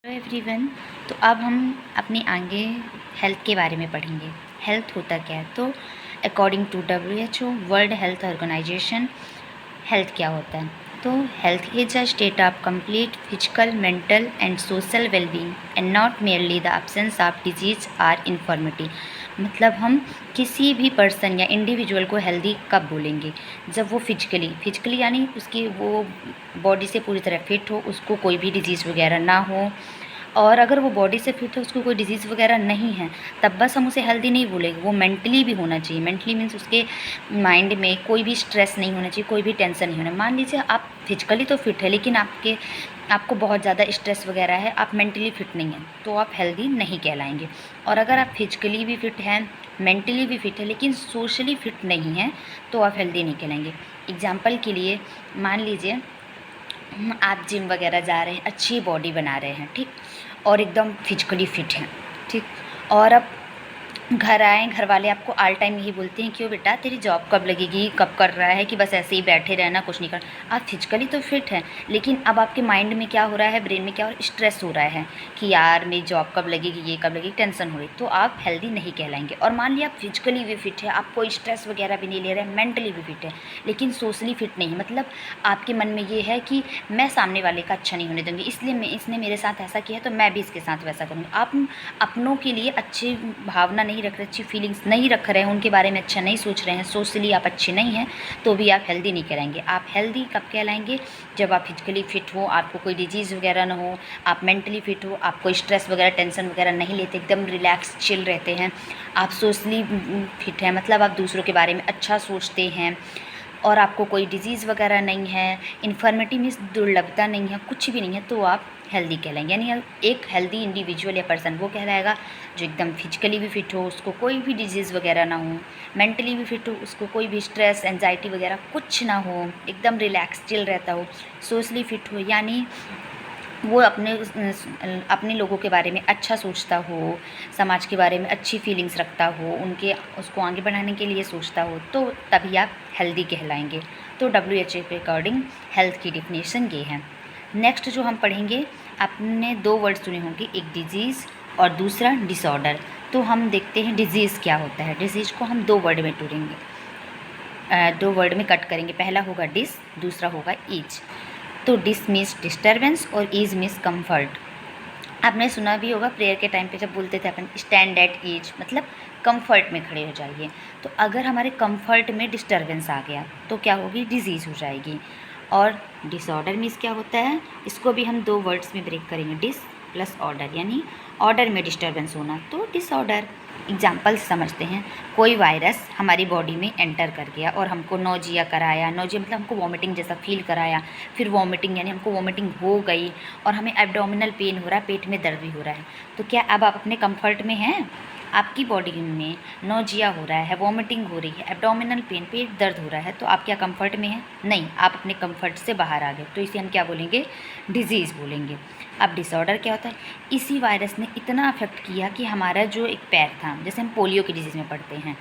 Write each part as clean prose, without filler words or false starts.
Hello everyone. तो अब हम अपनी आगे हेल्थ के बारे में पढ़ेंगे। हेल्थ होता क्या है? तो according to WHO world health organization, health क्या होता है? तो health is a state of complete physical, mental and social wellbeing and not merely the absence of disease or infirmity. मतलब हम किसी भी पर्सन या इंडिविजुअल को हेल्दी कब बोलेंगे? जब वो फिजिकली यानी उसकी वो बॉडी से पूरी तरह फिट हो, उसको कोई भी डिजीज़ वगैरह ना हो। और अगर वो बॉडी से फिट है, उसको कोई डिजीज़ वगैरह नहीं है, तब बस हम उसे हेल्दी नहीं बोलेंगे। वो मेंटली भी होना चाहिए। मेंटली मीन्स उसके माइंड में कोई भी स्ट्रेस नहीं होना चाहिए, कोई भी टेंशन नहीं होना। मान लीजिए आप फिजिकली तो फिट है, लेकिन आपको बहुत ज़्यादा स्ट्रेस वगैरह है, आप मेंटली फिट नहीं हैं, तो आप हेल्दी नहीं कहलाएंगे। और अगर आप फिजिकली भी फिट हैं, मेंटली भी फिट है, लेकिन सोशली फिट नहीं हैं, तो आप हेल्दी नहीं कहलाएंगे। एग्जाम्पल के लिए मान लीजिए आप जिम वगैरह जा रहे हैं, अच्छी बॉडी बना रहे हैं, ठीक, और एकदम फिजिकली फिट हैं, ठीक। और अब घर आए, घर वाले आपको ऑल टाइम यही बोलते हैं, क्यों बेटा तेरी जॉब कब लगेगी, कब कर रहा है, कि बस ऐसे ही बैठे रहना, कुछ नहीं करना। आप फिजिकली तो फिट हैं, लेकिन अब आपके माइंड में क्या हो रहा है, ब्रेन में क्या हो रहा है, स्ट्रेस हो रहा है कि यार मेरी जॉब कब लगेगी, ये कब लगेगी, टेंशन हो रही, तो आप हेल्दी नहीं कहलाएंगे। और मान लिया आप फिजिकली भी फिट है, आप कोई स्ट्रेस वगैरह भी नहीं ले रहे हैं, मेंटली भी फिट है, लेकिन सोशली फिट नहीं, मतलब आपके मन में ये है कि मैं सामने वाले का अच्छा नहीं होने दूँगी, इसलिए इसने मेरे साथ ऐसा किया तो मैं भी इसके साथ वैसा करूँगी। आप अपनों के लिए अच्छी भावना नहीं रख रहे, अच्छी फीलिंग्स नहीं रख रहे हैं, उनके बारे में अच्छा नहीं सोच रहे हैं, सोशली आप अच्छे नहीं हैं, तो भी आप हेल्दी नहीं कहलाएंगे। आप हेल्दी कब कहलाएंगे? जब आप फिजिकली फिट हो, आपको कोई डिजीज़ वगैरह ना हो, आप मेंटली फिट हो, आप कोई स्ट्रेस वगैरह, टेंशन वगैरह नहीं लेते, एकदम रिलैक्स चिल रहते हैं, आप सोशली फिट हैं, मतलब आप दूसरों के बारे में अच्छा सोचते हैं, और आपको कोई डिजीज़ वगैरह नहीं है, इन्फर्मिटी मीन्स दुर्लभता नहीं है, कुछ भी नहीं है, तो आप हेल्दी कहलाएंगे। यानी एक हेल्दी इंडिविजुअल या पर्सन वो कहलाएगा जो एकदम फिजिकली भी फिट हो, उसको कोई भी डिजीज़ वगैरह ना हो, मेंटली भी फिट हो, उसको कोई भी स्ट्रेस, एंजाइटी वगैरह कुछ ना हो, एकदम रिलैक्स चिल रहता हो, सोशली फिट हो, यानी वो अपने लोगों के बारे में अच्छा सोचता हो, समाज के बारे में अच्छी फीलिंग्स रखता हो, उसको आगे बढ़ाने के लिए सोचता हो, तो तभी आप हेल्दी कहलाएंगे। तो WHO के अकॉर्डिंग हेल्थ की डिफिनेशन ये है। नेक्स्ट जो हम पढ़ेंगे, आपने दो वर्ड सुने होंगे, एक डिजीज़ और दूसरा डिसऑर्डर। तो हम देखते हैं डिजीज़ क्या होता है। डिजीज़ को हम दो वर्ड में टूरेंगे, दो वर्ड में कट करेंगे। पहला होगा डिस, दूसरा होगा ईज। तो डिस मीन्स डिस्टर्बेंस और ईज मीन्स कम्फर्ट। आपने सुना भी होगा प्रेयर के टाइम पे जब बोलते थे अपन स्टैंड एट ईज, मतलब कंफर्ट में खड़े हो जाइए। तो अगर हमारे कंफर्ट में डिस्टर्बेंस आ गया तो क्या होगी, डिजीज़ हो जाएगी। और डिसऑर्डर मीन्स क्या होता है, इसको भी हम दो वर्ड्स में ब्रेक करेंगे, डिस प्लस ऑर्डर, यानी ऑर्डर में डिस्टर्बेंस होना, तो डिसऑर्डर। एग्जाम्पल समझते हैं, कोई वायरस हमारी बॉडी में एंटर कर गया और हमको नोजिया कराया, नोजिया मतलब हमको वॉमिटिंग जैसा फील कराया, फिर वॉमिटिंग यानी हमको वॉमिटिंग हो गई और हमें एब्डोमिनल पेन हो रहा है, पेट में दर्द भी हो रहा है, तो क्या अब आप अपने कंफर्ट में हैं? आपकी बॉडी में नोजिया हो रहा है, वॉमिटिंग हो रही है, एब्डोमिनल पेन, पेट दर्द हो रहा है, तो आप क्या कंफर्ट में हैं? नहीं, आप अपने कंफर्ट से बाहर आ गए, तो इसे हम क्या बोलेंगे, डिजीज़ बोलेंगे। अब डिसऑर्डर क्या होता है, इसी वायरस ने इतना अफेक्ट किया कि हमारा जो एक पैर था, जैसे हम पोलियो की डिजीज़ में पढ़ते हैं,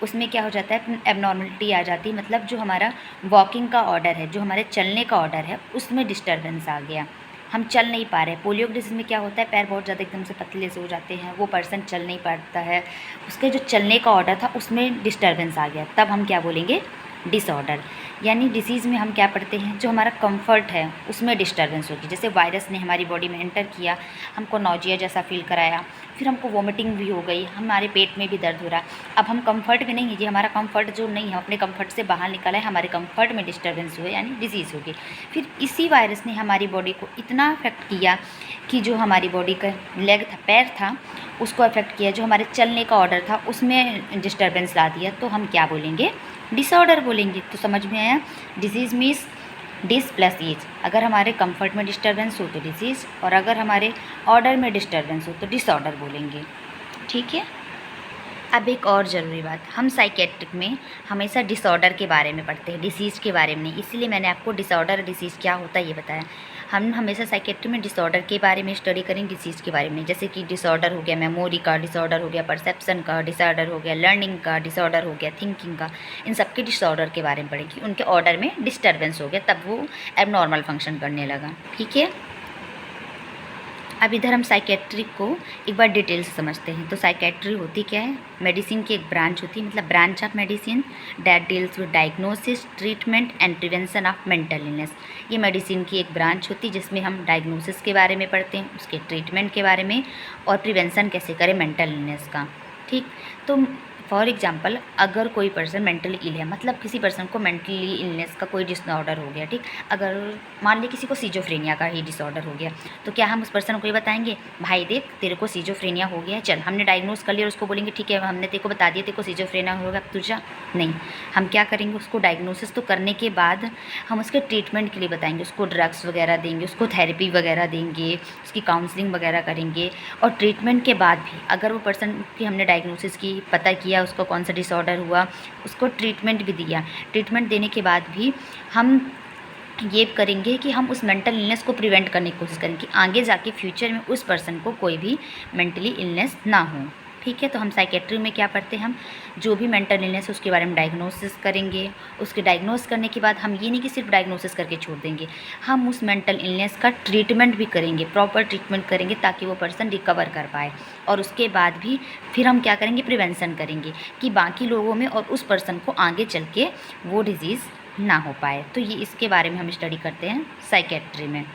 उसमें क्या हो जाता है, एबनॉर्मलिटी आ जाती है, मतलब जो हमारा वॉकिंग का ऑर्डर है, जो हमारे चलने का ऑर्डर है, उसमें डिस्टर्बेंस आ गया, हम चल नहीं पा रहे। पोलियो की डिजीज़ में क्या होता है, पैर बहुत ज़्यादा एकदम से पतले से हो जाते हैं, वो पर्सन चल नहीं पाता है, उसके जो चलने का ऑर्डर था उसमें डिस्टर्बेंस आ गया, तब हम क्या बोलेंगे, डिसऑर्डर। यानी डिसीज़ में हम क्या पढ़ते हैं, जो हमारा कंफर्ट है उसमें डिस्टर्बेंस होगी। जैसे वायरस ने हमारी बॉडी में एंटर किया, हमको नोजिया जैसा फील कराया, फिर हमको वॉमिटिंग भी हो गई, हमारे पेट में भी दर्द हो रहा है, अब हम कंफर्ट में नहीं है, ये हमारा कंफर्ट जो नहीं है, अपने कंफर्ट से बाहर निकला है, हमारे कंफर्ट में डिस्टर्बेंस हुआ, यानी डिजीज़ होगी। फिर इसी वायरस ने हमारी बॉडी को इतना अफेक्ट किया कि जो हमारी बॉडी का लेग था, पैर था, उसको अफेक्ट किया, जो हमारे चलने का ऑर्डर था उसमें डिस्टर्बेंस ला दिया, तो हम क्या बोलेंगे, डिसऑर्डर बोलेंगे। तो समझ में आया, disease means dis plus ease. अगर हमारे कंफर्ट में डिस्टर्बेंस हो तो डिजीज़, और अगर हमारे ऑर्डर में डिस्टर्बेंस हो तो डिसऑर्डर बोलेंगे, ठीक है। अब एक और ज़रूरी बात, हम साइकेट्रिक में हमेशा डिसऑर्डर के बारे में पढ़ते हैं, डिसीज़ के बारे में नहीं, इसीलिए मैंने आपको डिसऑर्डर डिसीज़ क्या होता है ये बताया। हम हमेशा साइकेट्री में डिसऑर्डर के बारे में स्टडी करें, डिसीज़ के बारे में, जैसे कि डिसऑर्डर हो गया मेमोरी का, डिसऑर्डर हो गया परसेप्शन का, डिसऑर्डर हो गया लर्निंग का, डिसऑर्डर हो गया थिंकिंग का, इन सब के डिसऑर्डर के बारे में पढ़ेंगे, उनके ऑर्डर में डिस्टर्बेंस हो गया, तब वो एबनॉर्मल फंक्शन करने लगा, ठीक है। अब इधर हम साइकेट्री को एक बार डिटेल से समझते हैं। तो साइकेट्री होती क्या है? मेडिसिन की एक ब्रांच होती है, मतलब branch of medicine that deals with diagnosis, treatment and prevention of mental illness. ये मेडिसिन की एक ब्रांच होती है जिसमें हम डायग्नोसिस के बारे में पढ़ते हैं, उसके ट्रीटमेंट के बारे में, और प्रिवेंशन कैसे करें मेंटल इलनेस का। ठीक, तो फॉर एग्जाम्पल अगर कोई पर्सन मेंटली इल है, मतलब किसी पर्सन को मेंटली इलनेस का कोई डिसऑर्डर हो गया, ठीक, अगर मान ली किसी को सीजोफ्रेनिया का ही डिसऑर्डर हो गया, तो क्या हम उस पर्सन को ये बताएंगे भाई देख तेरे को सीजोफ्रेनिया हो गया है, चल हमने डायग्नोस कर लिया, और उसको बोलेंगे ठीक है हमने तेरे को बता दिया तेरे को सीजोफ्रेनिया होगा तुझा? नहीं, हम क्या करेंगे, उसको डायग्नोसिस तो करने के बाद हम उसके ट्रीटमेंट के लिए बताएंगे, उसको ड्रग्स वगैरह देंगे, उसको थेरेपी वगैरह देंगे, उसकी काउंसलिंग वगैरह करेंगे। और ट्रीटमेंट के बाद भी अगर वो पर्सन की हमने डायग्नोसिस की, पता किया उसको कौन सा डिसऑर्डर हुआ, उसको ट्रीटमेंट भी दिया, ट्रीटमेंट देने के बाद भी हम ये करेंगे कि हम उस मेंटल इलनेस को प्रिवेंट करने की कोशिश करेंगे कि आगे जाके फ्यूचर में उस पर्सन को कोई भी मेंटली इलनेस ना हो। ठीक है, तो हम साइकेट्री में क्या पढ़ते हैं, हम जो भी मेंटल इलनेस है उसके बारे में डायग्नोसिस करेंगे। उसके डायग्नोस करने के बाद हम ये नहीं कि सिर्फ डायग्नोसिस करके छोड़ देंगे, हम उस मेंटल इलनेस का ट्रीटमेंट भी करेंगे, प्रॉपर ट्रीटमेंट करेंगे ताकि वो पर्सन रिकवर कर पाए। और उसके बाद भी फिर हम क्या करेंगे, प्रिवेंशन करेंगे कि बाकी लोगों में और उस पर्सन को आगे चल के वो डिज़ीज़ ना हो पाए। तो ये इसके बारे में हम स्टडी करते हैं साइकेट्री में।